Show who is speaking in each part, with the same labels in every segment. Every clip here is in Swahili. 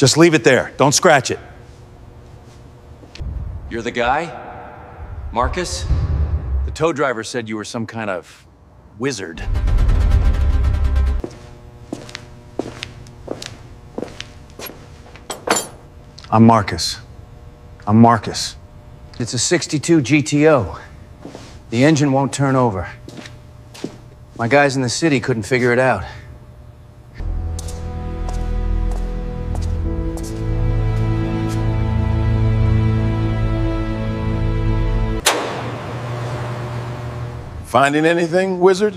Speaker 1: Just leave it there. Don't scratch it.
Speaker 2: You're the guy? Marcus? The tow driver said you were some kind of wizard.
Speaker 1: I'm Marcus. I'm Marcus.
Speaker 2: It's a 62 GTO. The engine won't turn over. My guys in the city couldn't figure it out.
Speaker 3: Finding anything, wizard?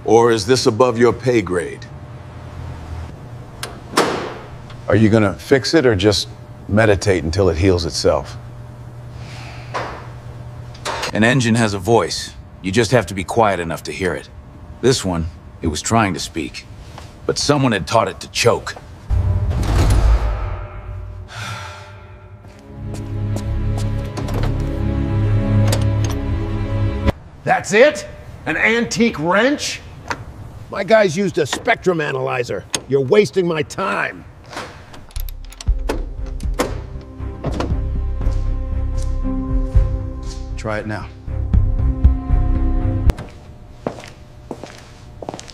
Speaker 3: Or is this above your pay grade? Are you gonna fix it or just meditate until it heals itself?
Speaker 2: An engine has a voice. You just have to be quiet enough to hear it. This one, it was trying to speak, but someone had taught it to choke.
Speaker 4: That's it? An antique wrench? My guys used a spectrum analyzer. You're wasting my time.
Speaker 2: Try it now.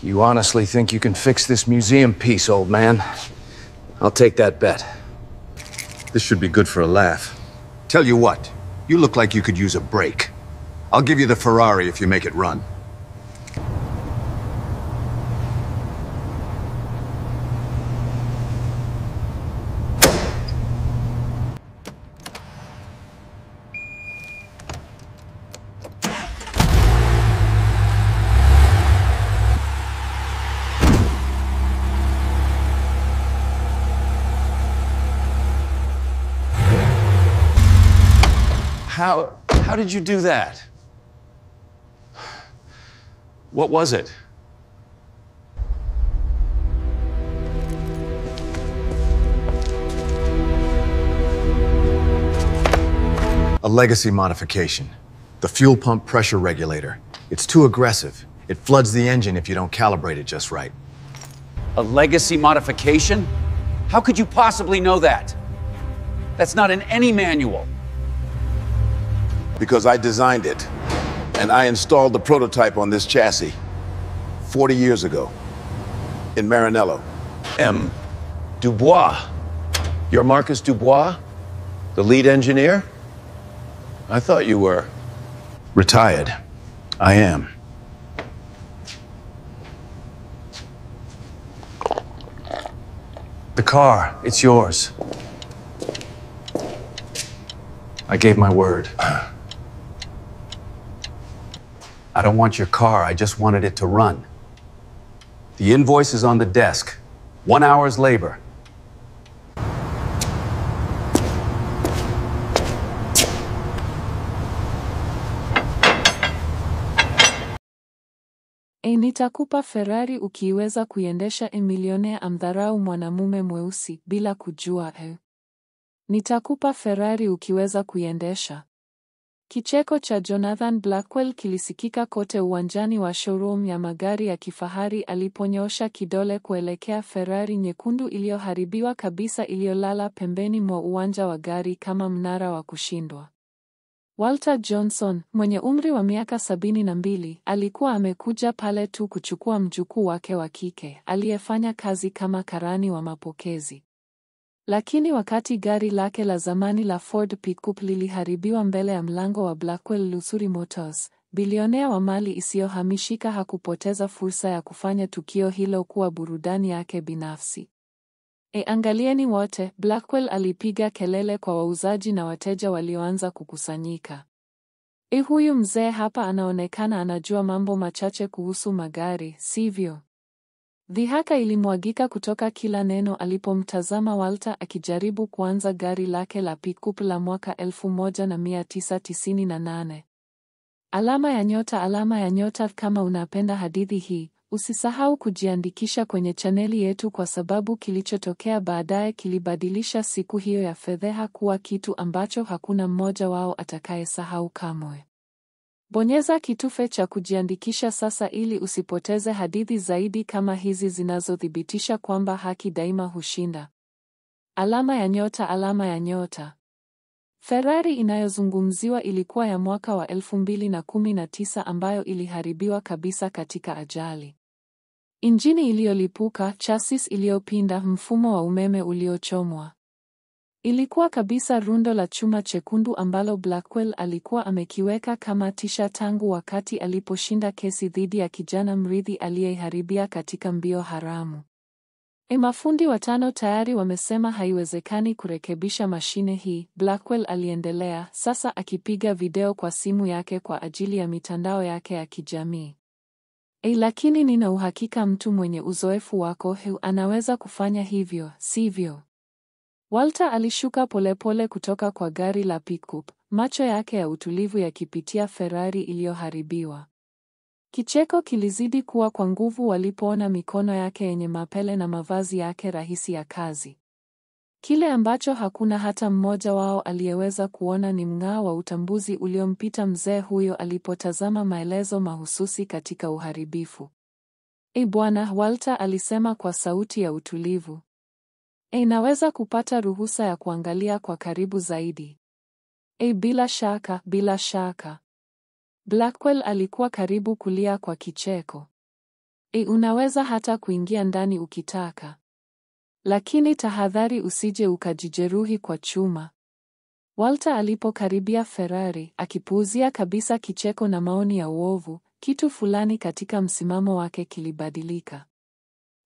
Speaker 2: You honestly think you can fix this museum piece, old man? I'll take that bet.
Speaker 5: This should be good for a laugh. Tell you what, you look like you could use a break. I'll give you the Ferrari if you make it run.
Speaker 2: How did you do that? What was it?
Speaker 5: A legacy modification. The fuel pump pressure regulator. It's too aggressive. It floods the engine if you don't calibrate it just right.
Speaker 2: A legacy modification? How could you possibly know that? That's not in any manual.
Speaker 3: Because I designed it, and I installed the prototype on this chassis 40 years ago in Maranello.
Speaker 4: M. Dubois. You're Marcus Dubois? The lead engineer? I thought you were...
Speaker 1: Retired. I am. The car, it's yours. I gave my word. I don't want your car, I just wanted it to run. The invoice is on the desk. 1 hour's labor.
Speaker 6: Nitakupa Ferrari ukiweza kuiendesha. Milionea amdharau mwanamume mweusi bila kujua. Nitakupa Ferrari ukiweza kuiendesha. Kicheko cha Jonathan Blackwell kilisikika kote uwanjani wa showroom ya magari ya kifahari aliponyosha kidole kuelekea Ferrari nyekundu iliyoharibiwa kabisa iliyolala pembeni mwa uwanja wa gari kama mnara wa kushindwa. Walter Johnson, mwenye umri wa miaka 72, alikuwa amekuja pale tu kuchukua mjukuu wake wa kike, aliyefanya kazi kama karani wa mapokezi. Lakini wakati gari lake la zamani la Ford Pickup liliharibiwa mbele ya mlango wa Blackwell Luxury Motors, bilionea wa mali isiyohamishika hakupoteza fursa ya kufanya tukio hilo kuwa burudani yake binafsi. Angalieni wote, Blackwell alipiga kelele kwa wauzaji na wateja walioanza kukusanyika. Huyu mzee hapa anaonekana anajua mambo machache kuhusu magari, sivyo? Dhihaka ilimwagika kutoka kila neno alipomtazama Walter akijaribu kuanza gari lake la pickup la mwaka 1998. Alama ya nyota, alama ya nyota. Kama unapenda hadithi hii, usisahau kujiandikisha kwenye chaneli yetu kwa sababu kilichotokea baadaye kilibadilisha siku hiyo ya fedheha kuwa kitu ambacho hakuna mmoja wao atakayesahau kamwe. Bonyeza kitufe cha kujiandikisha sasa ili usipoteze hadithi zaidi kama hizi zinazothibitisha kwamba haki daima hushinda. Alama ya nyota, alama ya nyota. Ferrari inayozungumziwa ilikuwa ya mwaka wa 2019 ambayo iliharibiwa kabisa katika ajali. Injini iliyolipuka, chassis iliyopinda, mfumo wa umeme uliochomwa. Ilikuwa kabisa rundo la chuma chekundu ambalo Blackwell alikuwa amekiweka kama tisha tangu wakati aliposhinda kesi dhidi ya kijana mrithi aliyeiharibia katika mbio haramu. Mafundi watano tayari wamesema haiwezekani kurekebisha mashine hii, Blackwell aliendelea, sasa akipiga video kwa simu yake kwa ajili ya mitandao yake ya kijamii. Lakini nina uhakika mtu mwenye uzoefu wako anaweza kufanya hivyo, sivyo? Walter alishuka polepole kutoka kwa gari la pickup, macho yake ya utulivu yakipitia Ferrari iliyoharibiwa. Kicheko kilizidi kuwa kwa nguvu walipoona mikono yake yenye mapele na mavazi yake rahisi ya kazi. Kile ambacho hakuna hata mmoja wao aliyeweza kuona ni mng'ao wa utambuzi uliompita mzee huyo alipotazama maelezo mahususi katika uharibifu. Bwana, Walter alisema kwa sauti ya utulivu. Naweza kupata ruhusa ya kuangalia kwa karibu zaidi? Bila shaka, bila shaka. Blackwell alikuwa karibu kulia kwa kicheko. Unaweza hata kuingia ndani ukitaka. Lakini tahadhari usije ukajijeruhi kwa chuma. Walter alipokaribia Ferrari, akipuuzia kabisa kicheko na maoni ya uovu, kitu fulani katika msimamo wake kilibadilika.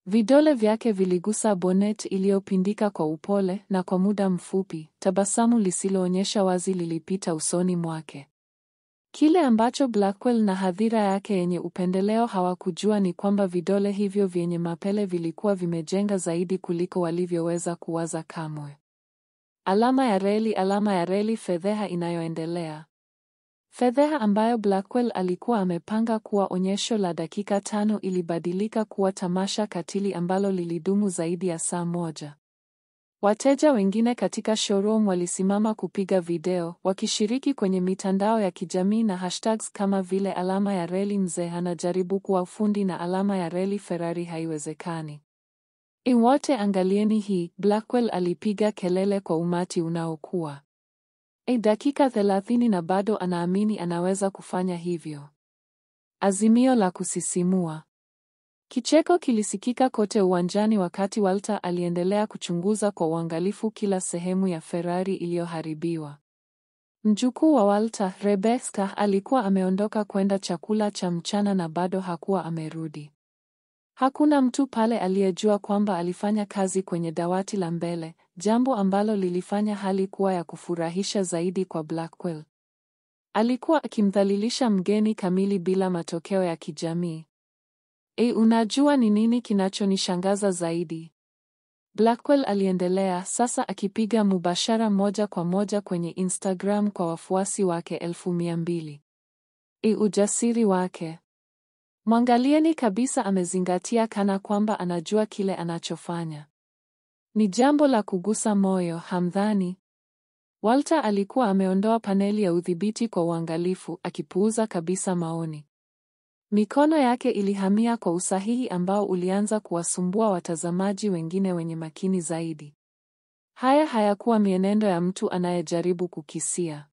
Speaker 6: Vidole vyake viligusa bonnet iliyopindika kwa upole na kwa muda mfupi, tabasamu lisiloonyesha wazi lilipita usoni mwake. Kile ambacho Blackwell na hadhira yake yenye upendeleo hawakujua ni kwamba vidole hivyo vyenye mapele vilikuwa vimejenga zaidi kuliko walivyoweza kuwaza kamwe. Alama ya reli, fedheha inayoendelea. Fedheha ambayo Blackwell alikuwa amepanga kuwa onyesho la dakika 5 ilibadilika kuwa tamasha katili ambalo lilidumu zaidi ya saa moja. Wateja wengine katika showroom walisimama kupiga video, wakishiriki kwenye mitandao ya kijamii na hashtags kama vile alama ya reli mzee anajaribu kuwa fundi na alama ya reli Ferrari haiwezekani. Wote angalieni hii, Blackwell alipiga kelele kwa umati unaokuwa. Dakika 30 na bado anaamini anaweza kufanya hivyo. Azimio la kusisimua. Kicheko kilisikika kote uwanjani wakati Walter aliendelea kuchunguza kwa uangalifu kila sehemu ya Ferrari iliyoharibiwa. Mjukuu wa Walter, Rebecca, alikuwa ameondoka kwenda chakula cha mchana na bado hakuwa amerudi. Hakuna mtu pale aliyejua kwamba alifanya kazi kwenye dawati la mbele, jambo ambalo lilifanya hali kuwa ya kufurahisha zaidi kwa Blackwell. Alikuwa akimdhalilisha mgeni kamili bila matokeo ya kijamii. Unajua ni nini kinachonishangaza zaidi? Blackwell aliendelea, sasa akipiga mubashara moja kwa moja kwenye Instagram kwa wafuasi wake 200,000. Ujasiri wake. Mwangalieni kabisa, amezingatia kana kwamba anajua kile anachofanya. Ni jambo la kugusa moyo, hamdhani? Walter alikuwa ameondoa paneli ya udhibiti kwa uangalifu, akipuuza kabisa maoni. Mikono yake ilihamia kwa usahihi ambao ulianza kuwasumbua watazamaji wengine wenye makini zaidi. Haya hayakuwa mienendo ya mtu anayejaribu kukisia.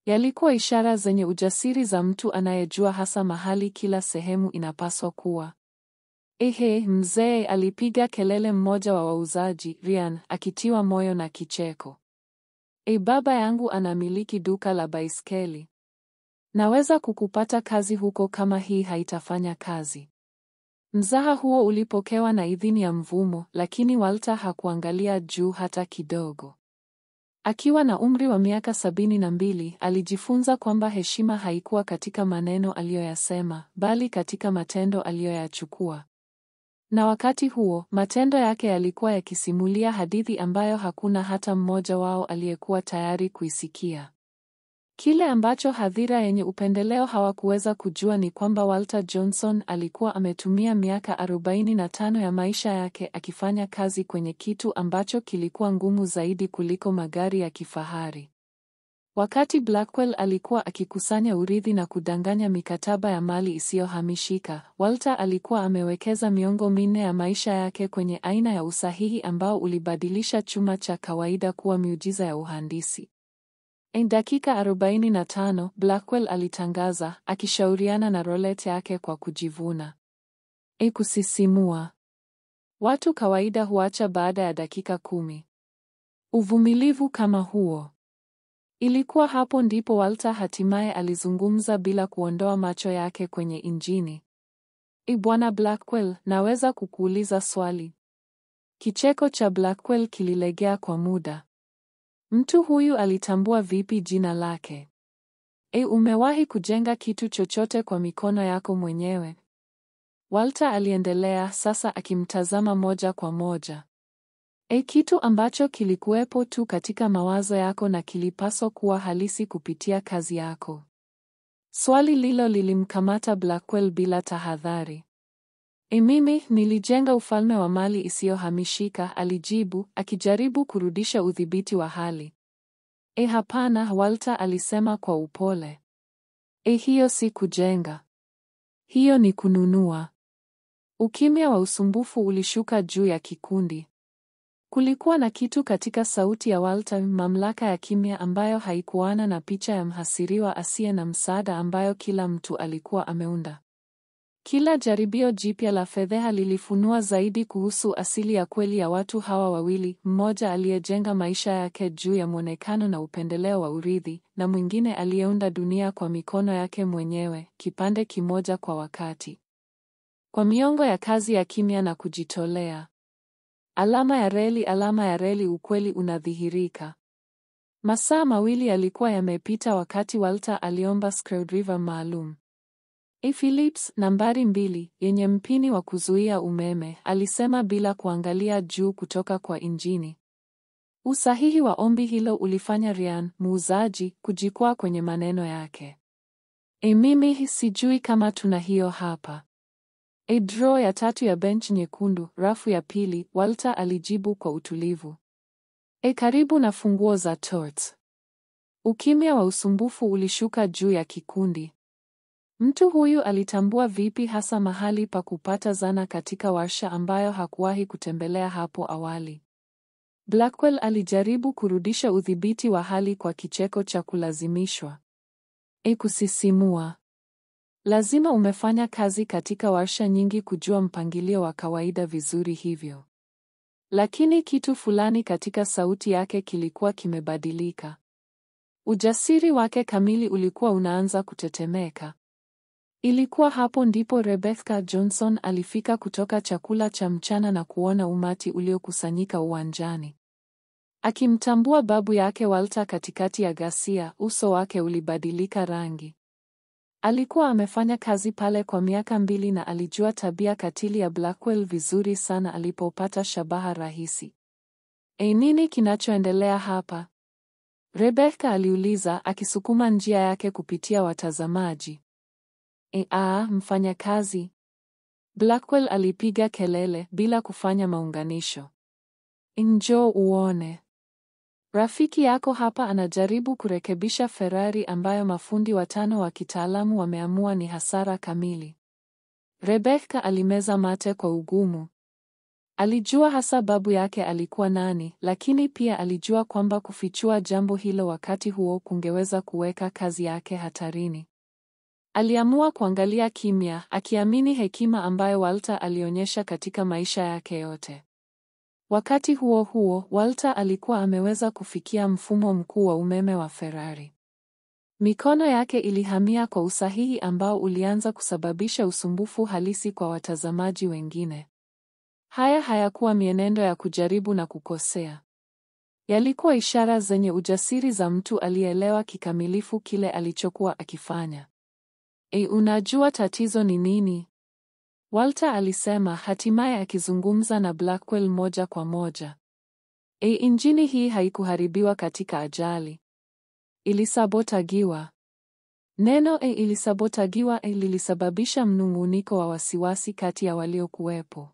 Speaker 6: Yalikuwa ishara zenye ujasiri za mtu anayejua hasa mahali kila sehemu inapaswa kuwa. Mzee, alipiga kelele mmoja wa wauzaji, Ryan, akitiwa moyo na kicheko. Baba yangu anamiliki duka la baiskeli. Naweza kukupata kazi huko kama hii haitafanya kazi. Mzaha huo ulipokewa na idhini ya mvumo, lakini Walter hakuangalia juu hata kidogo. Akiwa na umri wa miaka 72, alijifunza kwamba heshima haikuwa katika maneno aliyoyasema, bali katika matendo aliyoyachukua. Na wakati huo, matendo yake yalikuwa yakisimulia hadithi ambayo hakuna hata mmoja wao aliyekuwa tayari kuisikia. Kile ambacho hadhira yenye upendeleo hawakuweza kujua ni kwamba Walter Johnson alikuwa ametumia miaka 45 ya maisha yake akifanya kazi kwenye kitu ambacho kilikuwa ngumu zaidi kuliko magari ya kifahari. Wakati Blackwell alikuwa akikusanya urithi na kudanganya mikataba ya mali isiyohamishika, Walter alikuwa amewekeza miongo minne ya maisha yake kwenye aina ya usahihi ambao ulibadilisha chuma cha kawaida kuwa miujiza ya uhandisi. Dakika 45, Blackwell alitangaza, akishauriana na Rolette yake kwa kujivuna. Kusisimua. Watu kawaida huacha baada ya dakika 10. Uvumilivu kama huo. Ilikuwa hapo ndipo Walter hatimaye alizungumza bila kuondoa macho yake kwenye injini. Bwana Blackwell, naweza kukuuliza swali? Kicheko cha Blackwell kililegea kwa muda. Mtu huyu alitambua vipi jina lake? Umewahi kujenga kitu chochote kwa mikono yako mwenyewe? Walter aliendelea, sasa akimtazama moja kwa moja. Kitu ambacho kilikuwepo tu katika mawazo yako na kilipaswa kuwa halisi kupitia kazi yako. Swali lilo lilimkamata Blackwell bila tahadhari. Mimi nilijenga ufalme wa mali isiyohamishika, alijibu, akijaribu kurudisha udhibiti wa hali. Hapana, Walter alisema kwa upole. Hiyo si kujenga. Hiyo ni kununua. Ukimya wa usumbufu ulishuka juu ya kikundi. Kulikuwa na kitu katika sauti ya Walter, mamlaka ya kimya ambayo haikuana na picha ya mhasiriwa asiye na msaada ambayo kila mtu alikuwa ameunda. Kila jaribio jipya la fedheha lilifunua zaidi kuhusu asili ya kweli ya watu hawa wawili, mmoja aliyejenga maisha yake juu ya mwonekano na upendeleo wa urithi, na mwingine aliyeunda dunia kwa mikono yake mwenyewe, kipande kimoja kwa wakati. Kwa miongo ya kazi ya kimya na kujitolea. Alama ya reli, ukweli unadhihirika. Masaa mawili yalikuwa yamepita wakati Walter aliomba screwdriver maalum. Phillips nambari 2 yenye mpini wa kuzuia umeme, alisema bila kuangalia juu kutoka kwa injini. Usahihi wa ombi hilo ulifanya Ryan, muuzaji, kujikwaa kwenye maneno yake. Mimi sijui kama tuna hiyo hapa. Draw ya 3 ya bench nyekundu, rafu ya pili, Walter alijibu kwa utulivu. Karibu na funguo za torts. Ukimya wa usumbufu ulishuka juu ya kikundi. Mtu huyu alitambua vipi hasa mahali pa kupata zana katika warsha ambayo hakuwahi kutembelea hapo awali? Blackwell alijaribu kurudisha udhibiti wa hali kwa kicheko cha kulazimishwa. Kusisimua. Lazima umefanya kazi katika warsha nyingi kujua mpangilio wa kawaida vizuri hivyo. Lakini kitu fulani katika sauti yake kilikuwa kimebadilika. Ujasiri wake kamili ulikuwa unaanza kutetemeka. Ilikuwa hapo ndipo Rebecca Johnson alifika kutoka chakula cha mchana na kuona umati uliokusanyika uwanjani. Akimtambua babu yake Walter katikati ya ghasia, uso wake ulibadilika rangi. Alikuwa amefanya kazi pale kwa miaka 2 na alijua tabia katili ya Blackwell vizuri sana alipopata shabaha rahisi. Nini kinachoendelea hapa? Rebecca aliuliza, akisukuma njia yake kupitia watazamaji. Mfanyakazi. Blackwell alipiga kelele bila kufanya maunganisho. Njoo uone. Rafiki yako hapa anajaribu kurekebisha Ferrari ambayo mafundi 5 wa kitaalamu wameamua ni hasara kamili. Rebecca alimeza mate kwa ugumu. Alijua hasa babu yake alikuwa nani, lakini pia alijua kwamba kufichua jambo hilo wakati huo kungeweza kuweka kazi yake hatarini. Aliamua kuangalia kimya, akiamini hekima ambayo Walter alionyesha katika maisha yake yote. Wakati huo huo, Walter alikuwa ameweza kufikia mfumo mkuu wa umeme wa Ferrari. Mikono yake ilihamia kwa usahihi ambao ulianza kusababisha usumbufu halisi kwa watazamaji wengine. Haya hayakuwa mienendo ya kujaribu na kukosea. Yalikuwa ishara zenye ujasiri za mtu aliyeelewa kikamilifu kile alichokuwa akifanya. Unajua tatizo ni nini? Walter alisema, hatimaye akizungumza na Blackwell moja kwa moja. Injini hii haikuharibiwa katika ajali. Ilisabotagiwa. Neno ilisabotagiwa lilisababisha mnung'uniko wa wasiwasi kati ya waliokuwepo.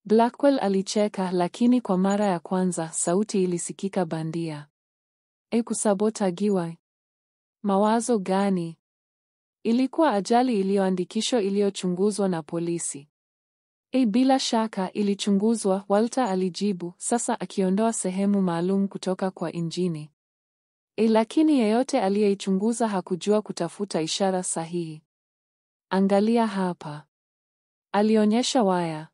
Speaker 6: Blackwell alicheka, lakini kwa mara ya kwanza sauti ilisikika bandia. Kusabotagiwa? Mawazo gani? Ilikuwa ajali iliyoandikishwa iliyochunguzwa na polisi. Bila shaka ilichunguzwa, Walter alijibu, sasa akiondoa sehemu maalum kutoka kwa injini. Lakini yeyote aliyeichunguza hakujua kutafuta ishara sahihi. Angalia hapa. Alionyesha waya.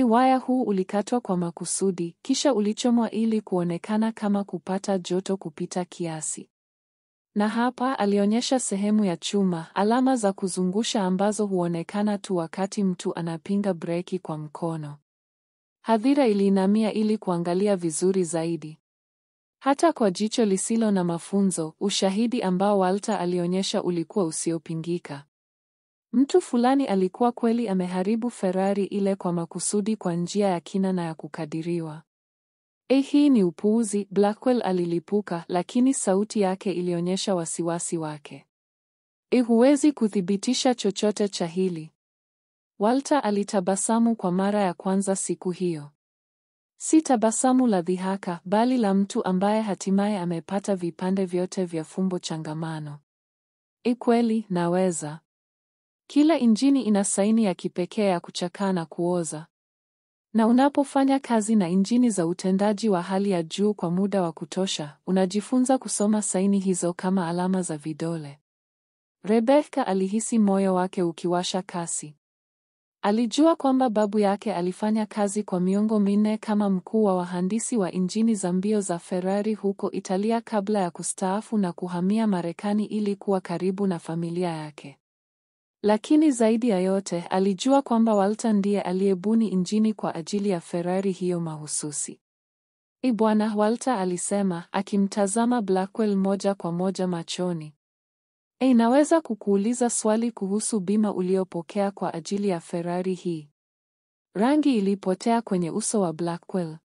Speaker 6: Waya huu ulikatwa kwa makusudi, kisha ulichomwa ili kuonekana kama kupata joto kupita kiasi. Na hapa alionyesha sehemu ya chuma, alama za kuzungusha ambazo huonekana tu wakati mtu anapinga breki kwa mkono. Hadhira iliinamia ili kuangalia vizuri zaidi. Hata kwa jicho lisilo na mafunzo, ushahidi ambao Walter alionyesha ulikuwa usiopingika. Mtu fulani alikuwa kweli ameharibu Ferrari ile kwa makusudi kwa njia ya kina na ya kukadiriwa. Hii ni upuuzi, Blackwell alilipuka, lakini sauti yake ilionyesha wasiwasi wake. Huwezi kuthibitisha chochote cha hili? Walter alitabasamu kwa mara ya kwanza siku hiyo. Si tabasamu la dhihaka, bali la mtu ambaye hatimaye amepata vipande vyote vya fumbo changamano. Kweli, naweza. Kila injini ina saini ya kipekee ya kuchakaa na kuoza. Na unapofanya kazi na injini za utendaji wa hali ya juu kwa muda wa kutosha, unajifunza kusoma saini hizo kama alama za vidole. Rebecca alihisi moyo wake ukiwasha kasi. Alijua kwamba babu yake alifanya kazi kwa miongo minne kama mkuu wa wahandisi wa injini za mbio za Ferrari huko Italia kabla ya kustaafu na kuhamia Marekani ili kuwa karibu na familia yake. Lakini zaidi ya yote, alijua kwamba Walter ndiye aliyebuni injini kwa ajili ya Ferrari hiyo mahususi. Bwana, Walter alisema, akimtazama Blackwell moja kwa moja machoni. Naweza kukuuliza swali kuhusu bima uliopokea kwa ajili ya Ferrari hii? Rangi ilipotea kwenye uso wa Blackwell.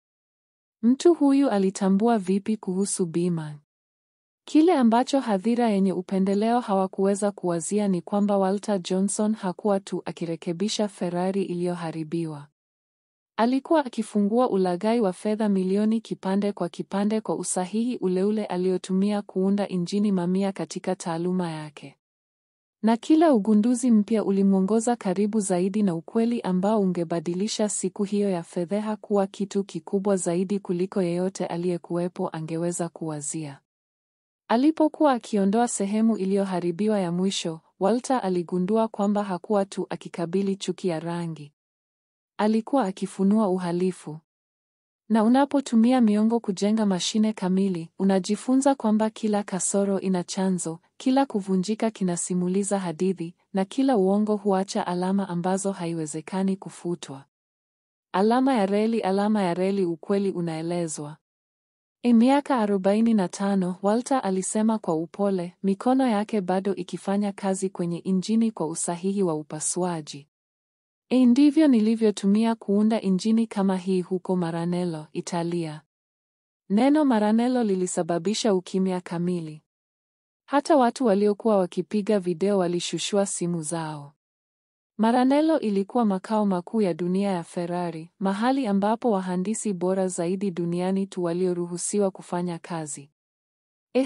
Speaker 6: Mtu huyu alitambua vipi kuhusu bima? Kile ambacho hadhira yenye upendeleo hawakuweza kuwazia ni kwamba Walter Johnson hakuwa tu akirekebisha Ferrari iliyoharibiwa. Alikuwa akifungua ulaghai wa fedha milioni kipande kwa usahihi uleule aliotumia kuunda injini mamia katika taaluma yake. Na kila ugunduzi mpya ulimwongoza karibu zaidi na ukweli ambao ungebadilisha siku hiyo ya fedheha kuwa kitu kikubwa zaidi kuliko yeyote aliyekuwepo angeweza kuwazia. Alipokuwa akiondoa sehemu iliyoharibiwa ya mwisho, Walter aligundua kwamba hakuwa tu akikabili chuki ya rangi. Alikuwa akifunua uhalifu. Na unapotumia miongo kujenga mashine kamili, unajifunza kwamba kila kasoro ina chanzo, kila kuvunjika kinasimuliza hadithi, na kila uongo huacha alama ambazo haiwezekani kufutwa. Alama ya reli, ukweli unaelezwa. Miaka 45, Walter alisema kwa upole, mikono yake bado ikifanya kazi kwenye injini kwa usahihi wa upasuaji. Ndivyo nilivyotumia kuunda injini kama hii huko Maranello, Italia. Neno Maranello lilisababisha ukimya kamili. Hata watu waliokuwa wakipiga video walishushua simu zao. Maranello ilikuwa makao makuu ya dunia ya Ferrari, mahali ambapo wahandisi bora zaidi duniani tu walioruhusiwa kufanya kazi.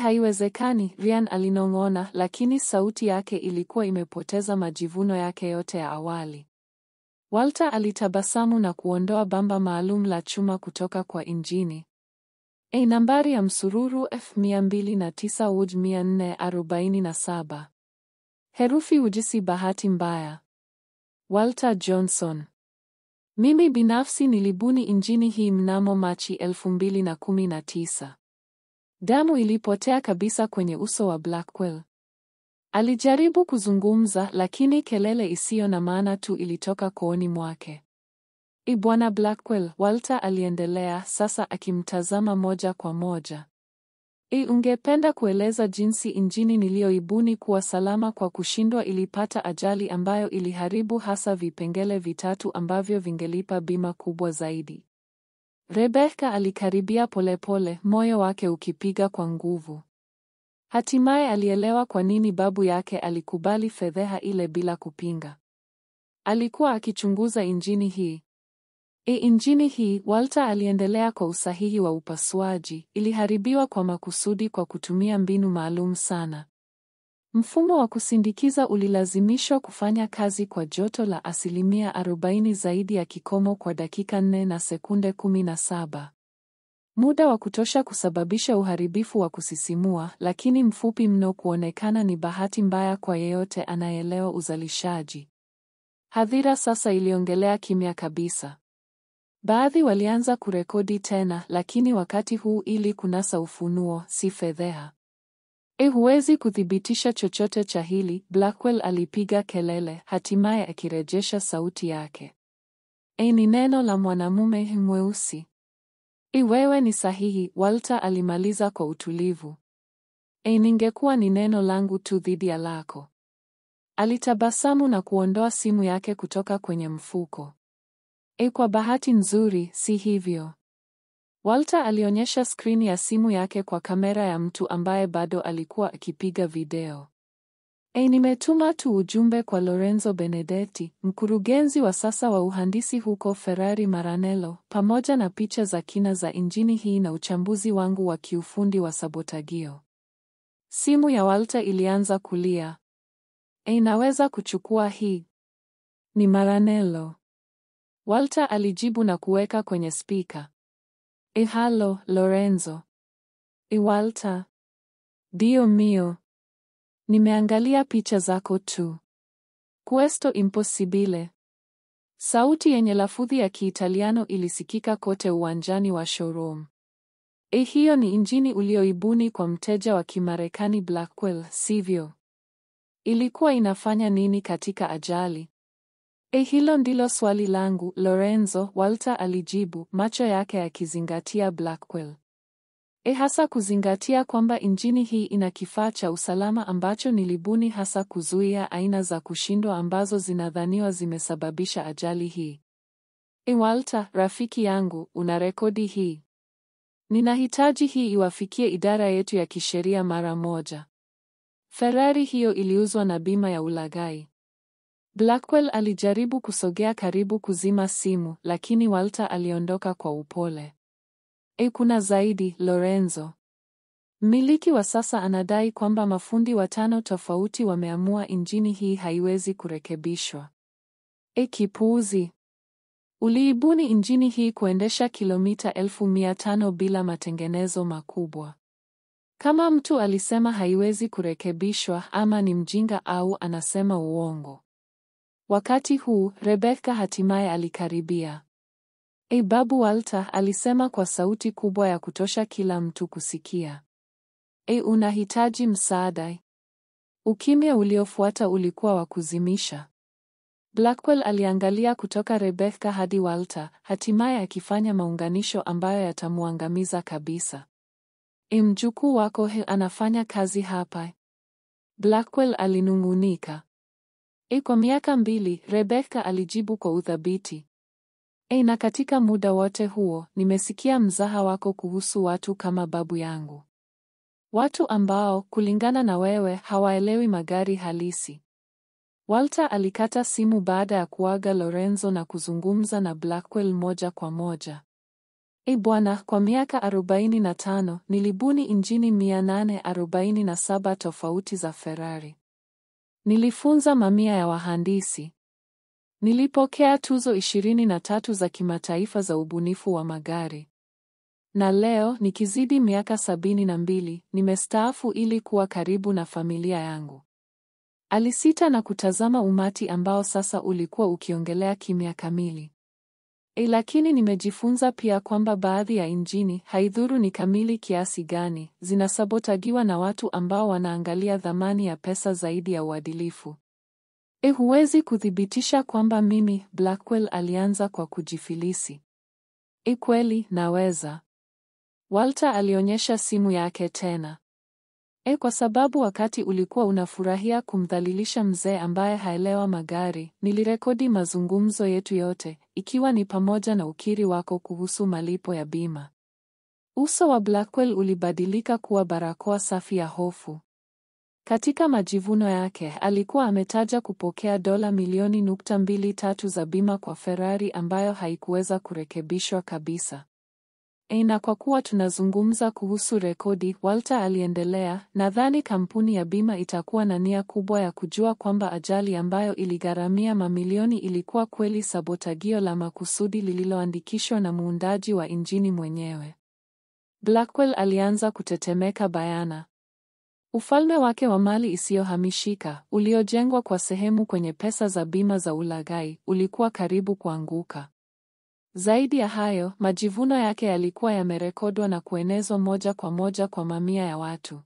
Speaker 6: Haiwezekani, Ryan alinong'ona, lakini sauti yake ilikuwa imepoteza majivuno yake yote ya awali. Walter alitabasamu na kuondoa bamba maalum la chuma kutoka kwa injini. Nambari ya msururu F209 UJ 447. Herufi ujisi bahati mbaya. Walter Johnson. Mimi binafsi nilibuni injini hii mnamo Machi 2019. Damu ilipotea kabisa kwenye uso wa Blackwell. Alijaribu kuzungumza, lakini kelele isiyo na maana tu ilitoka kooni mwake. Bwana Blackwell, Walter aliendelea, sasa akimtazama moja kwa moja. Ungependa kueleza jinsi injini niliyoibuni kuwa salama kwa kushindwa ilipata ajali ambayo iliharibu hasa vipengele vitatu ambavyo vingelipa bima kubwa zaidi? Rebecca alikaribia polepole, moyo wake ukipiga kwa nguvu. Hatimaye alielewa kwa nini babu yake alikubali fedheha ile bila kupinga. Alikuwa akichunguza injini hii. Injini hii, Walter aliendelea kwa usahihi wa upasuaji, iliharibiwa kwa makusudi kwa kutumia mbinu maalum sana. Mfumo wa kusindikiza ulilazimishwa kufanya kazi kwa joto la 40% zaidi ya kikomo kwa dakika 4 na sekunde 17. Muda wa kutosha kusababisha uharibifu wa kusisimua, lakini mfupi mno kuonekana ni bahati mbaya kwa yeyote anayeelewa uzalishaji. Hadhira sasa iliongelea kimya kabisa. Baadhi walianza kurekodi tena, lakini wakati huu ili kunasa ufunuo, si fedheha. Huwezi kuthibitisha chochote cha hili, Blackwell alipiga kelele, hatimaye akirejesha sauti yake. Ni neno la mwanamume mweusi. Wewe ni sahihi, Walter alimaliza kwa utulivu. Ningekuwa ni neno langu tu dhidi ya lako. Alitabasamu na kuondoa simu yake kutoka kwenye mfuko. Kwa bahati nzuri, si hivyo. Walter alionyesha skrini ya simu yake kwa kamera ya mtu ambaye bado alikuwa akipiga video. Nimetuma tu ujumbe kwa Lorenzo Benedetti, mkurugenzi wa sasa wa uhandisi huko Ferrari Maranello, pamoja na picha za kina za injini hii na uchambuzi wangu wa kiufundi wa sabotagio. Simu ya Walter ilianza kulia. Naweza kuchukua hii? Ni Maranello. Walter alijibu na kuweka kwenye spika. Halo, Lorenzo. Walter. Dio mio. Nimeangalia picha zako tu. Questo impossibile. Sauti yenye lafudhi ya Kiitaliano ilisikika kote uwanjani wa showroom. Hiyo ni injini ulioibuni kwa mteja wa Kimarekani Blackwell, sivyo? Ilikuwa inafanya nini katika ajali? Hilo ndilo swali langu, Lorenzo, Walter alijibu, macho yake yakizingatia Blackwell. Hasa kuzingatia kwamba injini hii ina kifaa cha usalama ambacho nilibuni hasa kuzuia aina za kushindwa ambazo zinadhaniwa zimesababisha ajali hii. Walter, rafiki yangu, una rekodi hii? Ninahitaji hii iwafikie idara yetu ya kisheria mara moja. Ferrari hiyo iliuzwa na bima ya ulaghai. Blackwell alijaribu kusogea karibu kuzima simu, lakini Walter aliondoka kwa upole. Kuna zaidi, Lorenzo. Mmiliki wa sasa anadai kwamba mafundi 5 tofauti wameamua injini hii haiwezi kurekebishwa. Kipuuzi. Uliibuni injini hii kuendesha kilomita 1500 bila matengenezo makubwa. Kama mtu alisema haiwezi kurekebishwa, ama ni mjinga au anasema uongo. Wakati huu, Rebecca hatimaye alikaribia. Babu Walter, alisema kwa sauti kubwa ya kutosha kila mtu kusikia. Unahitaji msaada? Ukimya uliofuata ulikuwa wa kuzimisha. Blackwell aliangalia kutoka Rebecca hadi Walter, hatimaye akifanya maunganisho ambayo yatamuangamiza kabisa. Mjukuu wako anafanya kazi hapa? Blackwell alinung'unika. Kwa miaka 2, Rebecca alijibu kwa uthabiti. Na katika muda wote huo, nimesikia mzaha wako kuhusu watu kama babu yangu. Watu ambao, kulingana na wewe, hawaelewi magari halisi. Walter alikata simu baada ya kuaga Lorenzo na kuzungumza na Blackwell moja kwa moja. Bwana, kwa miaka 45, nilibuni injini 847 tofauti za Ferrari. Nilifunza mamia ya wahandisi. Nilipokea tuzo 23 za kimataifa za ubunifu wa magari. Na leo, nikizidi miaka 72, nimestaafu ili kuwa karibu na familia yangu. Alisita na kutazama umati ambao sasa ulikuwa ukiongelea kimya kamili. Lakini nimejifunza pia kwamba baadhi ya injini, haidhuru ni kamili kiasi gani, zinasabotagiwa na watu ambao wanaangalia thamani ya pesa zaidi ya uadilifu. Huwezi kuthibitisha kwamba mimi, Blackwell alianza kwa kujifilisi. Kweli, naweza. Walter alionyesha simu yake tena. Kwa sababu wakati ulikuwa unafurahia kumdhalilisha mzee ambaye haelewa magari, nilirekodi mazungumzo yetu yote, ikiwa ni pamoja na ukiri wako kuhusu malipo ya bima. Uso wa Blackwell ulibadilika kuwa barakoa safi ya hofu. Katika majivuno yake, alikuwa ametaja kupokea dola milioni 2.3 za bima kwa Ferrari ambayo haikuweza kurekebishwa kabisa. Na kwa kuwa tunazungumza kuhusu rekodi, Walter aliendelea, nadhani kampuni ya bima itakuwa na nia kubwa ya kujua kwamba ajali ambayo iligharamia mamilioni ilikuwa kweli sabotagio la makusudi lililoandikishwa na muundaji wa injini mwenyewe. Blackwell alianza kutetemeka bayana. Ufalme wake wa mali isiyohamishika, uliojengwa kwa sehemu kwenye pesa za bima za ulaghai, ulikuwa karibu kuanguka. Zaidi ya hayo, majivuno yake yalikuwa yamerekodwa na kuenezwa moja kwa moja kwa mamia ya watu.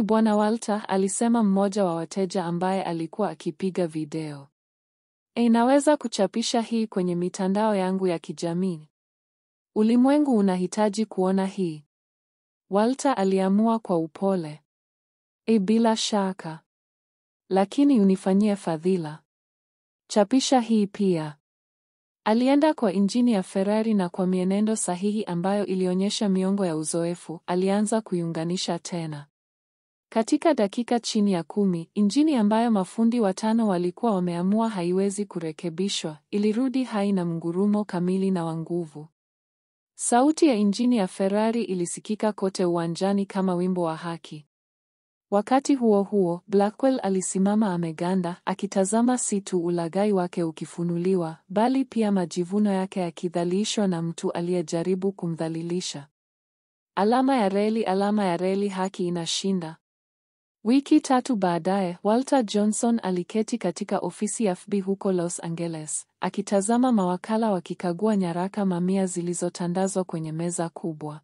Speaker 6: Bwana Walter, alisema mmoja wa wateja ambaye alikuwa akipiga video. Naweza kuchapisha hii kwenye mitandao yangu ya kijamii. Ulimwengu unahitaji kuona hii. Walter aliamua kwa upole. Bila shaka. Lakini unifanyie fadhila. Chapisha hii pia. Alienda kwa injini ya Ferrari na kwa mienendo sahihi ambayo ilionyesha miongo ya uzoefu, alianza kuiunganisha tena. Katika dakika chini ya 10, injini ambayo mafundi 5 walikuwa wameamua haiwezi kurekebishwa, ilirudi hai na mngurumo kamili na wa nguvu. Sauti ya injini ya Ferrari ilisikika kote uwanjani kama wimbo wa haki. Wakati huo huo, Blackwell alisimama ameganda, akitazama si tu ulaghai wake ukifunuliwa, bali pia majivuno yake yakidhalilishwa na mtu aliyejaribu kumdhalilisha. Alama ya reli, haki inashinda. Wiki 3 baadaye, Walter Johnson aliketi katika ofisi ya FBI huko Los Angeles, akitazama mawakala wakikagua nyaraka mamia zilizotandazwa kwenye meza kubwa.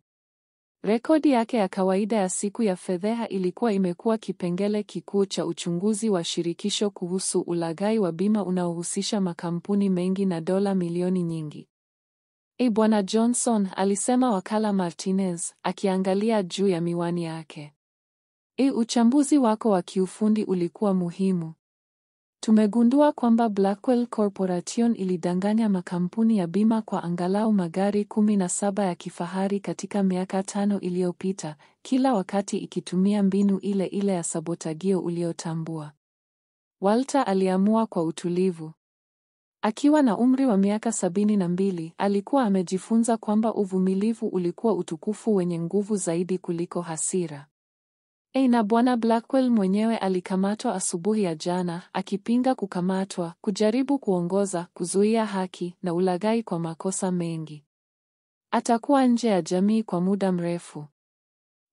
Speaker 6: Rekodi yake ya kawaida ya siku ya fedheha ilikuwa imekuwa kipengele kikuu cha uchunguzi wa shirikisho kuhusu ulaghai wa bima unaohusisha makampuni mengi na dola milioni nyingi. Bwana Johnson, alisema wakala Martinez, akiangalia juu ya miwani yake. Uchambuzi wako wa kiufundi ulikuwa muhimu. Tumegundua kwamba Blackwell Corporation ilidanganya makampuni ya bima kwa angalau magari 17 ya kifahari katika miaka 5 iliyopita, kila wakati ikitumia mbinu ile ile ya sabotagio uliotambua. Walter aliamua kwa utulivu. Akiwa na umri wa miaka 72, alikuwa amejifunza kwamba uvumilivu ulikuwa utukufu wenye nguvu zaidi kuliko hasira. Na Bwana Blackwell mwenyewe alikamatwa asubuhi ya jana, akipinga kukamatwa, kujaribu kuongoza, kuzuia haki, na ulaghai kwa makosa mengi. Atakuwa nje ya jamii kwa muda mrefu.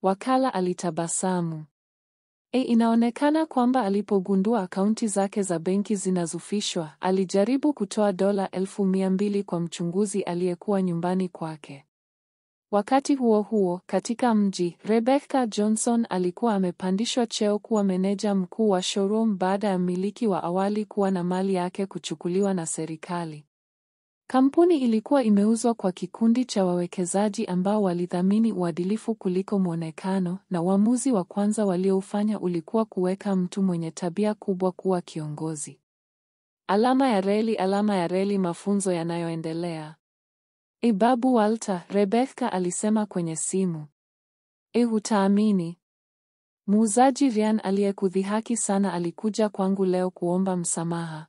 Speaker 6: Wakala alitabasamu. Inaonekana kwamba alipogundua akaunti zake za benki zinazufishwa, alijaribu kutoa dola 200,000 kwa mchunguzi aliyekuwa nyumbani kwake. Wakati huo huo, katika mji, Rebecca Johnson alikuwa amepandishwa cheo kuwa meneja mkuu wa showroom baada ya mmiliki wa awali kuwa na mali yake kuchukuliwa na serikali. Kampuni ilikuwa imeuzwa kwa kikundi cha wawekezaji ambao walidhamini uadilifu kuliko mwonekano, na uamuzi wa kwanza walioufanya ulikuwa kuweka mtu mwenye tabia kubwa kuwa kiongozi. Alama ya reli, mafunzo yanayoendelea. Babu Walter, Rebecca alisema kwenye simu. Hutaamini. Muuzaji Ryan aliyekudhihaki sana alikuja kwangu leo kuomba msamaha.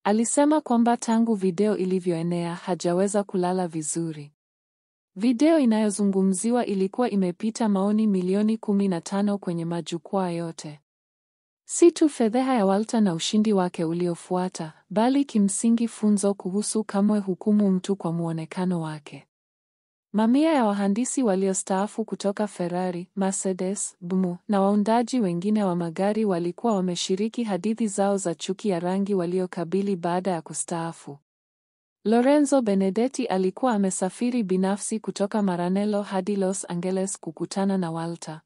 Speaker 6: Alisema kwamba tangu video ilivyoenea hajaweza kulala vizuri. Video inayozungumziwa ilikuwa imepita maoni milioni 15 kwenye majukwaa yote. Si tu fedheha ya Walter na ushindi wake uliofuata, bali kimsingi funzo kuhusu kamwe hukumu mtu kwa muonekano wake. Mamia ya wahandisi waliostaafu kutoka Ferrari, Mercedes, BMW na waundaji wengine wa magari walikuwa wameshiriki hadithi zao za chuki ya rangi waliokabili baada ya kustaafu. Lorenzo Benedetti alikuwa amesafiri binafsi kutoka Maranello hadi Los Angeles kukutana na Walter.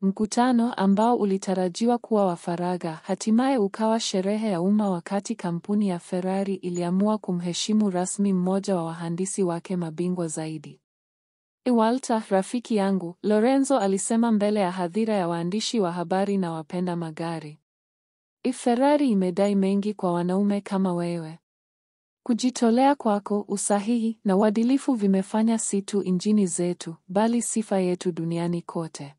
Speaker 6: Mkutano ambao ulitarajiwa kuwa wa faragha, hatimaye ukawa sherehe ya umma wakati kampuni ya Ferrari iliamua kumheshimu rasmi mmoja wa wahandisi wake mabingwa zaidi. Walter, rafiki yangu, Lorenzo alisema mbele ya hadhira ya waandishi wa habari na wapenda magari. Ferrari imedai mengi kwa wanaume kama wewe. Kujitolea kwako, usahihi na uadilifu vimefanya si tu injini zetu, bali sifa yetu duniani kote.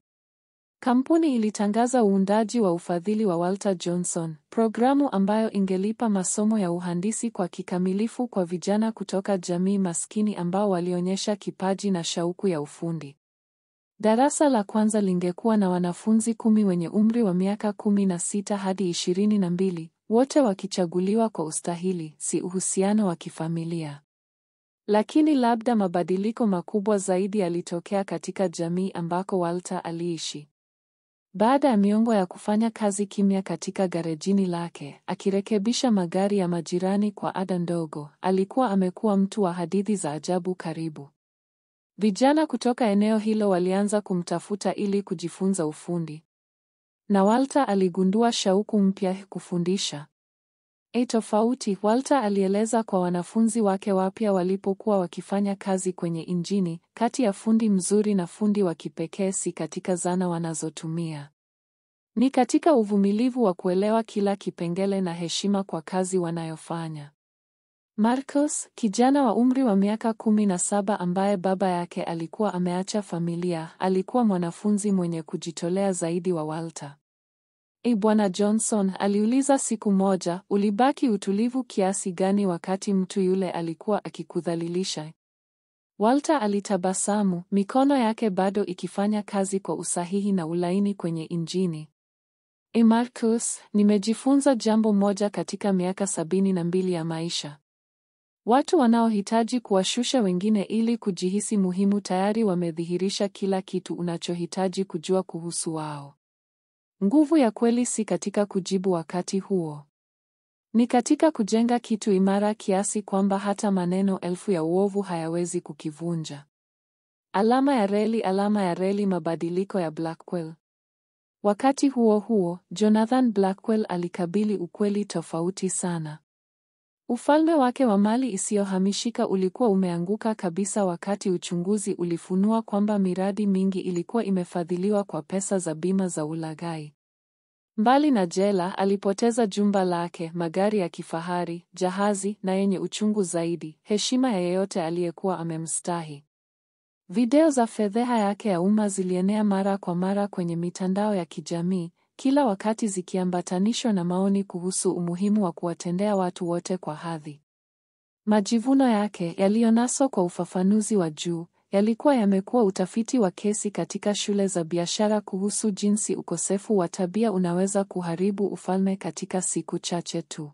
Speaker 6: Kampuni ilitangaza uundaji wa ufadhili wa Walter Johnson, programu ambayo ingelipa masomo ya uhandisi kwa kikamilifu kwa vijana kutoka jamii maskini ambao walionyesha kipaji na shauku ya ufundi. Darasa la kwanza lingekuwa na wanafunzi 10 wenye umri wa miaka 16 hadi 22, wote wakichaguliwa kwa ustahili, si uhusiano wa kifamilia. Lakini labda mabadiliko makubwa zaidi yalitokea katika jamii ambako Walter aliishi. Baada ya miongo ya kufanya kazi kimya katika garejini lake, akirekebisha magari ya majirani kwa ada ndogo, alikuwa amekuwa mtu wa hadithi za ajabu karibu. Vijana kutoka eneo hilo walianza kumtafuta ili kujifunza ufundi. Na Walter aligundua shauku mpya: kufundisha. Tofauti, Walter alieleza kwa wanafunzi wake wapya walipokuwa wakifanya kazi kwenye injini, kati ya fundi mzuri na fundi wa kipekee si katika zana wanazotumia. Ni katika uvumilivu wa kuelewa kila kipengele na heshima kwa kazi wanayofanya. Marcus, kijana wa umri wa miaka 17 ambaye baba yake alikuwa ameacha familia, alikuwa mwanafunzi mwenye kujitolea zaidi wa Walter. Bwana Johnson, aliuliza siku moja, ulibaki utulivu kiasi gani wakati mtu yule alikuwa akikudhalilisha? Walter alitabasamu, mikono yake bado ikifanya kazi kwa usahihi na ulaini kwenye injini. Marcus, nimejifunza jambo moja katika miaka 72 ya maisha. Watu wanaohitaji kuwashusha wengine ili kujihisi muhimu tayari wamedhihirisha kila kitu unachohitaji kujua kuhusu wao. Nguvu ya kweli si katika kujibu wakati huo. Ni katika kujenga kitu imara kiasi kwamba hata maneno 1000 ya uovu hayawezi kukivunja. Alama ya reli, mabadiliko ya Blackwell. Wakati huo huo, Jonathan Blackwell alikabili ukweli tofauti sana. Ufalme wake wa mali isiyohamishika ulikuwa umeanguka kabisa wakati uchunguzi ulifunua kwamba miradi mingi ilikuwa imefadhiliwa kwa pesa za bima za ulaghai. Mbali na jela, alipoteza jumba lake, magari ya kifahari, jahazi na yenye uchungu zaidi, heshima ya yeyote aliyekuwa amemstahi. Video za fedheha yake ya umma zilienea mara kwa mara kwenye mitandao ya kijamii, kila wakati zikiambatanishwa na maoni kuhusu umuhimu wa kuwatendea watu wote kwa hadhi. Majivuno yake, yaliyonaswa kwa ufafanuzi wa juu, yalikuwa yamekuwa utafiti wa kesi katika shule za biashara kuhusu jinsi ukosefu wa tabia unaweza kuharibu ufalme katika siku chache tu.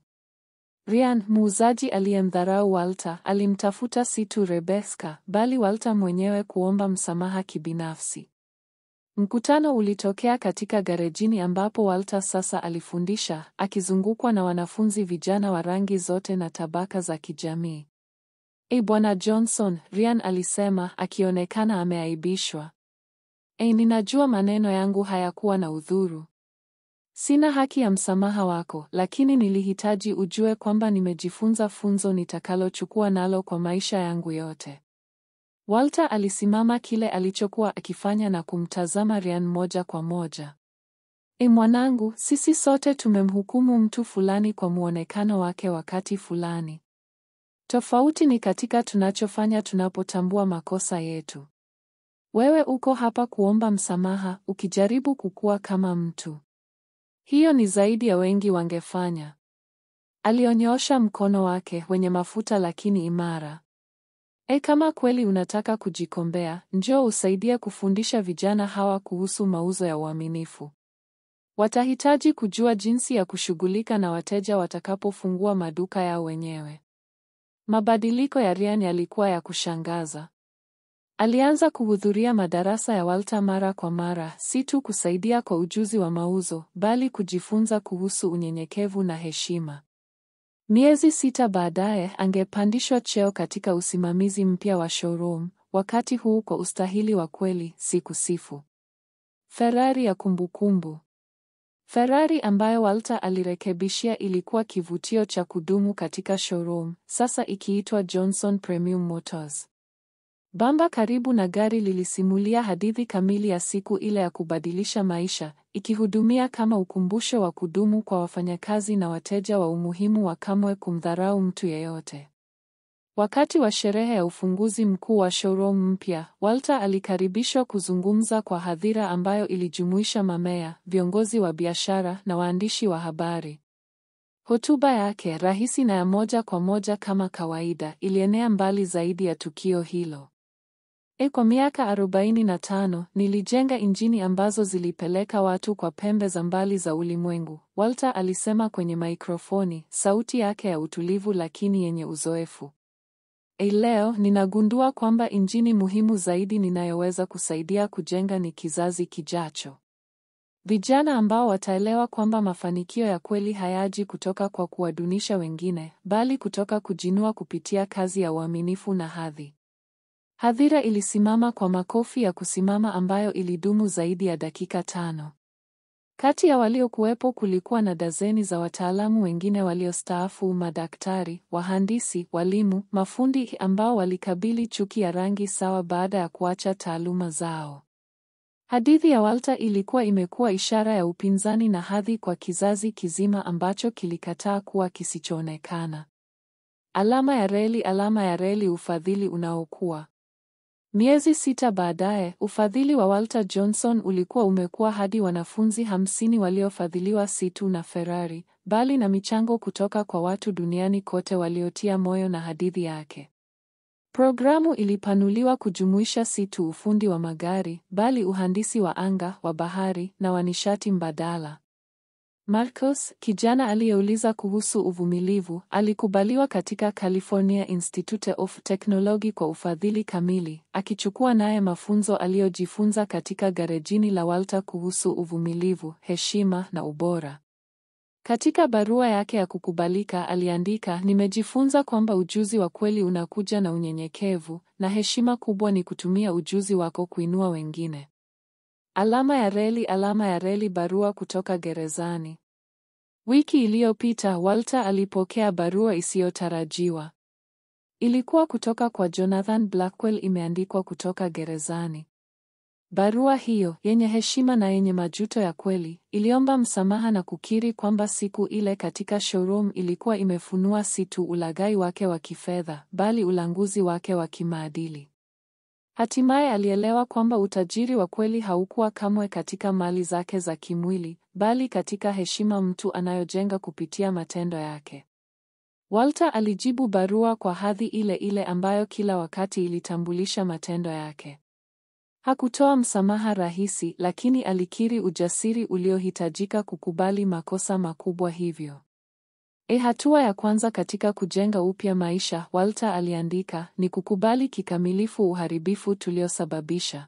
Speaker 6: Ryan, muuzaji aliyemdharau Walter, alimtafuta si tu Rebecca, bali Walter mwenyewe kuomba msamaha kibinafsi. Mkutano ulitokea katika garejini ambapo Walter sasa alifundisha, akizungukwa na wanafunzi vijana wa rangi zote na tabaka za kijamii. Bwana Johnson, Ryan alisema, akionekana ameaibishwa. Ninajua maneno yangu hayakuwa na udhuru. Sina haki ya msamaha wako, lakini nilihitaji ujue kwamba nimejifunza funzo nitakalochukua nalo kwa maisha yangu yote. Walter alisimama kile alichokuwa akifanya na kumtazama Ryan moja kwa moja. Mwanangu, sisi sote tumemhukumu mtu fulani kwa muonekano wake wakati fulani. Tofauti ni katika tunachofanya tunapotambua makosa yetu. Wewe uko hapa kuomba msamaha, ukijaribu kukua kama mtu. Hiyo ni zaidi ya wengi wangefanya. Alionyoosha mkono wake wenye mafuta lakini imara. Kama kweli unataka kujikombea, njoo usaidie kufundisha vijana hawa kuhusu mauzo ya uaminifu. Watahitaji kujua jinsi ya kushughulika na wateja watakapofungua maduka yao wenyewe. Mabadiliko ya Ryan yalikuwa ya kushangaza. Alianza kuhudhuria madarasa ya Walter mara kwa mara, si tu kusaidia kwa ujuzi wa mauzo, bali kujifunza kuhusu unyenyekevu na heshima. Miezi 6 baadaye, angepandishwa cheo katika usimamizi mpya wa showroom, wakati huu kwa ustahili wa kweli, si kusifu. Ferrari ya kumbukumbu. Ferrari ambayo Walter alirekebishia ilikuwa kivutio cha kudumu katika showroom, sasa ikiitwa Johnson Premium Motors. Bamba karibu na gari lilisimulia hadithi kamili ya siku ile ya kubadilisha maisha, ikihudumia kama ukumbusho wa kudumu kwa wafanyakazi na wateja wa umuhimu wa kamwe kumdharau mtu yeyote. Wakati wa sherehe ya ufunguzi mkuu wa showroom mpya, Walter alikaribishwa kuzungumza kwa hadhira ambayo ilijumuisha mameya, viongozi wa biashara na waandishi wa habari. Hotuba yake, rahisi na ya moja kwa moja kama kawaida, ilienea mbali zaidi ya tukio hilo. Kwa miaka 45, nilijenga injini ambazo zilipeleka watu kwa pembe za mbali za ulimwengu, Walter alisema kwenye mikrofoni, sauti yake ya utulivu lakini yenye uzoefu. Leo, ninagundua kwamba injini muhimu zaidi ninayoweza kusaidia kujenga ni kizazi kijacho. Vijana ambao wataelewa kwamba mafanikio ya kweli hayaji kutoka kwa kuwadunisha wengine, bali kutoka kujinua kupitia kazi ya uaminifu na hadhi. Hadhira ilisimama kwa makofi ya kusimama ambayo ilidumu zaidi ya dakika 5. Kati ya waliokuwepo kulikuwa na dazeni za wataalamu wengine waliostaafu, madaktari, wahandisi, walimu, mafundi ambao walikabili chuki ya rangi sawa baada ya kuacha taaluma zao. Hadithi ya Walter ilikuwa imekuwa ishara ya upinzani na hadhi kwa kizazi kizima ambacho kilikataa kuwa kisichoonekana. Alama ya reli, ufadhili unaokuwa. Miezi 6 baadaye, ufadhili wa Walter Johnson ulikuwa umekuwa hadi wanafunzi 50 waliofadhiliwa si tu na Ferrari, bali na michango kutoka kwa watu duniani kote waliotia moyo na hadithi yake. Programu ilipanuliwa kujumuisha si tu ufundi wa magari, bali uhandisi wa anga, wa bahari, na wa nishati mbadala. Marcus, kijana aliyeuliza kuhusu uvumilivu, alikubaliwa katika California Institute of Technology kwa ufadhili kamili, akichukua naye mafunzo aliyojifunza katika garejini la Walter kuhusu uvumilivu, heshima na ubora. Katika barua yake ya kukubalika aliandika, nimejifunza kwamba ujuzi wa kweli unakuja na unyenyekevu, na heshima kubwa ni kutumia ujuzi wako kuinua wengine. Alama ya reli, barua kutoka gerezani. Wiki iliyopita Walter alipokea barua isiyotarajiwa. Ilikuwa kutoka kwa Jonathan Blackwell, imeandikwa kutoka gerezani. Barua hiyo, yenye heshima na yenye majuto ya kweli, iliomba msamaha na kukiri kwamba siku ile katika showroom ilikuwa imefunua si tu ulaghai wake wa kifedha, bali ulanguzi wake wa kimaadili. Hatimaye alielewa kwamba utajiri wa kweli haukuwa kamwe katika mali zake za kimwili, bali katika heshima mtu anayojenga kupitia matendo yake. Walter alijibu barua kwa hadhi ile ile ambayo kila wakati ilitambulisha matendo yake. Hakutoa msamaha rahisi, lakini alikiri ujasiri uliohitajika kukubali makosa makubwa hivyo. Hatua ya kwanza katika kujenga upya maisha, Walter aliandika, ni kukubali kikamilifu uharibifu tuliosababisha.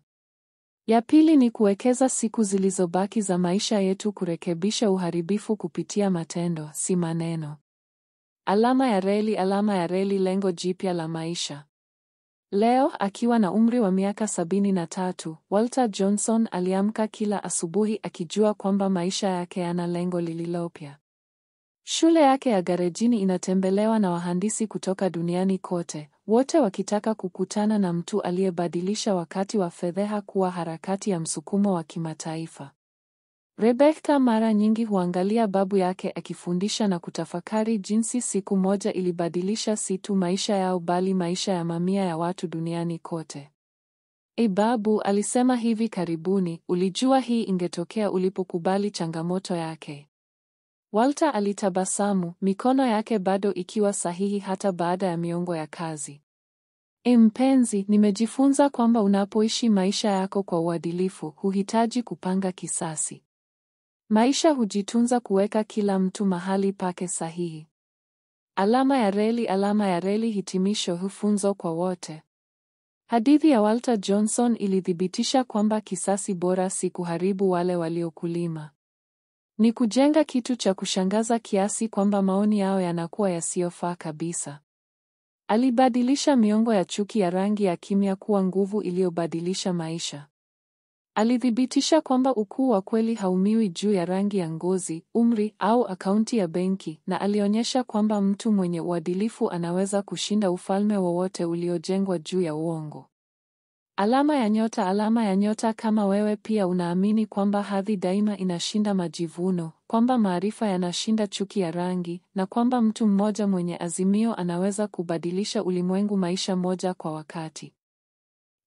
Speaker 6: Ya pili ni kuwekeza siku zilizobaki za maisha yetu kurekebisha uharibifu kupitia matendo, si maneno. Alama ya reli, lengo jipya la maisha. Leo, akiwa na umri wa miaka 73, Walter Johnson aliamka kila asubuhi akijua kwamba maisha yake yana lengo lililopya. Shule yake ya garejini inatembelewa na wahandisi kutoka duniani kote, wote wakitaka kukutana na mtu aliyebadilisha wakati wa fedheha kuwa harakati ya msukumo wa kimataifa. Rebecca mara nyingi huangalia babu yake akifundisha na kutafakari jinsi siku moja ilibadilisha si tu maisha yao bali maisha ya mamia ya watu duniani kote. Babu, alisema hivi karibuni, ulijua hii ingetokea ulipokubali changamoto yake. Walter alitabasamu, mikono yake bado ikiwa sahihi hata baada ya miongo ya kazi. Mpenzi, nimejifunza kwamba unapoishi maisha yako kwa uadilifu, huhitaji kupanga kisasi. Maisha hujitunza kuweka kila mtu mahali pake sahihi. Alama ya reli, hitimisho, hufunzo kwa wote. Hadithi ya Walter Johnson ilithibitisha kwamba kisasi bora si kuharibu wale waliokulima. Ni kujenga kitu cha kushangaza kiasi kwamba maoni yao yanakuwa yasiyofaa kabisa. Alibadilisha miongo ya chuki ya rangi ya kimya kuwa nguvu iliyobadilisha maisha. Alithibitisha kwamba ukuu wa kweli haumiwi juu ya rangi ya ngozi, umri au akaunti ya benki, na alionyesha kwamba mtu mwenye uadilifu anaweza kushinda ufalme wowote uliojengwa juu ya uongo. Alama ya nyota, alama ya nyota. Kama wewe pia unaamini kwamba hadhi daima inashinda majivuno, kwamba maarifa yanashinda chuki ya rangi, na kwamba mtu mmoja mwenye azimio anaweza kubadilisha ulimwengu maisha moja kwa wakati,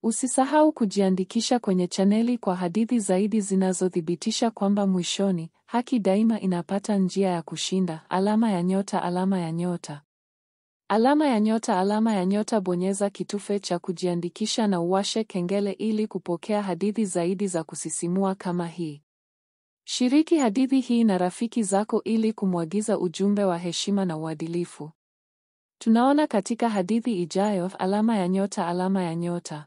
Speaker 6: usisahau kujiandikisha kwenye chaneli kwa hadithi zaidi zinazothibitisha kwamba mwishoni, haki daima inapata njia ya kushinda. Alama ya nyota, alama ya nyota. Alama ya nyota, alama ya nyota. Bonyeza kitufe cha kujiandikisha na uwashe kengele ili kupokea hadithi zaidi za kusisimua kama hii. Shiriki hadithi hii na rafiki zako ili kumwagiza ujumbe wa heshima na uadilifu. Tunaona katika hadithi ijayo. Alama ya nyota, alama ya nyota.